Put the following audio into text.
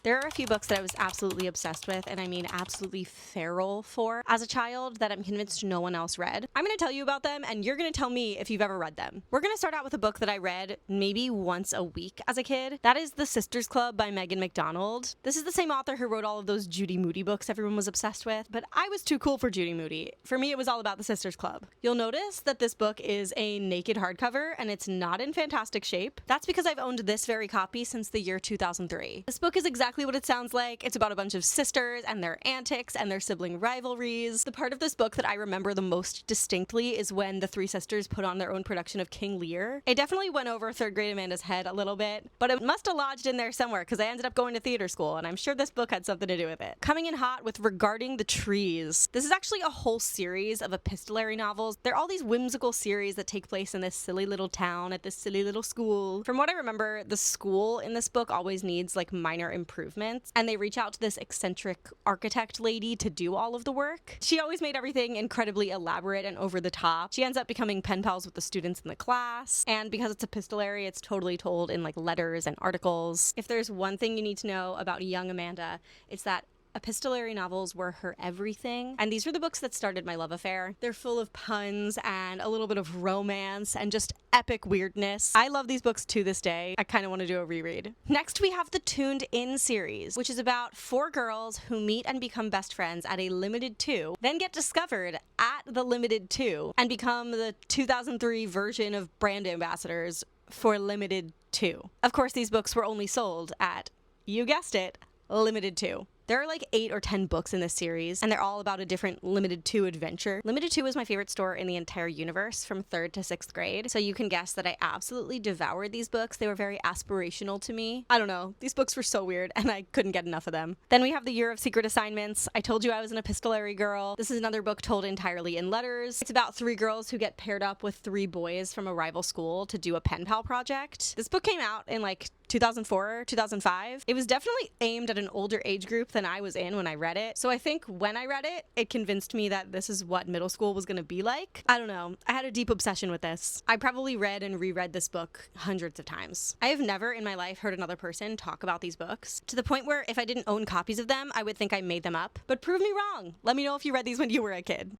There are a few books that I was absolutely obsessed with, and I mean absolutely feral for, as a child that I'm convinced no one else read. I'm going to tell you about them, and you're going to tell me if you've ever read them. We're going to start out with a book that I read maybe once a week as a kid. That is The Sisters Club by Megan MacDonald. This is the same author who wrote all of those Judy Moody books everyone was obsessed with, but I was too cool for Judy Moody. For me, it was all about The Sisters Club. You'll notice that this book is a naked hardcover, and it's not in fantastic shape. That's because I've owned this very copy since the year 2003. This book is exactly what it sounds like. It's about a bunch of sisters and their antics and their sibling rivalries. The part of this book that I remember the most distinctly is when the three sisters put on their own production of King Lear. It definitely went over third grade Amanda's head a little bit, but it must have lodged in there somewhere because I ended up going to theater school, and I'm sure this book had something to do with it. Coming in hot with Regarding the Trees. This is actually a whole series of epistolary novels. They're all these whimsical series that take place in this silly little town at this silly little school. From what I remember, the school in this book always needs like minor improvements, and they reach out to this eccentric architect lady to do all of the work. She always made everything incredibly elaborate and over the top. She ends up becoming pen pals with the students in the class, and because it's epistolary, it's totally told in like letters and articles. If there's one thing you need to know about young Amanda, it's that epistolary novels were her everything, and these were the books that started my love affair. They're full of puns and a little bit of romance and just epic weirdness. I love these books to this day. I kind of want to do a reread. Next, we have the Tuned In series, which is about 4 girls who meet and become best friends at a limited 2, then get discovered at the limited 2, and become the 2003 version of brand ambassadors for limited 2. Of course, these books were only sold at, you guessed it, limited 2. There are like 8 or 10 books in this series, and they're all about a different Limited 2 adventure. Limited 2 is my favorite store in the entire universe from 3rd to 6th grade, so you can guess that I absolutely devoured these books. They were very aspirational to me. I don't know, these books were so weird, and I couldn't get enough of them. Then we have The Year of Secret Assignments. I told you I was an epistolary girl. This is another book told entirely in letters. It's about 3 girls who get paired up with 3 boys from a rival school to do a pen pal project. This book came out in like 2004, 2005. It was definitely aimed at an older age group than I was in when I read it. So I think when I read it, it convinced me that this is what middle school was going to be like. I don't know. I had a deep obsession with this. I probably read and reread this book hundreds of times. I have never in my life heard another person talk about these books, to the point where if I didn't own copies of them, I would think I made them up. But prove me wrong. Let me know if you read these when you were a kid.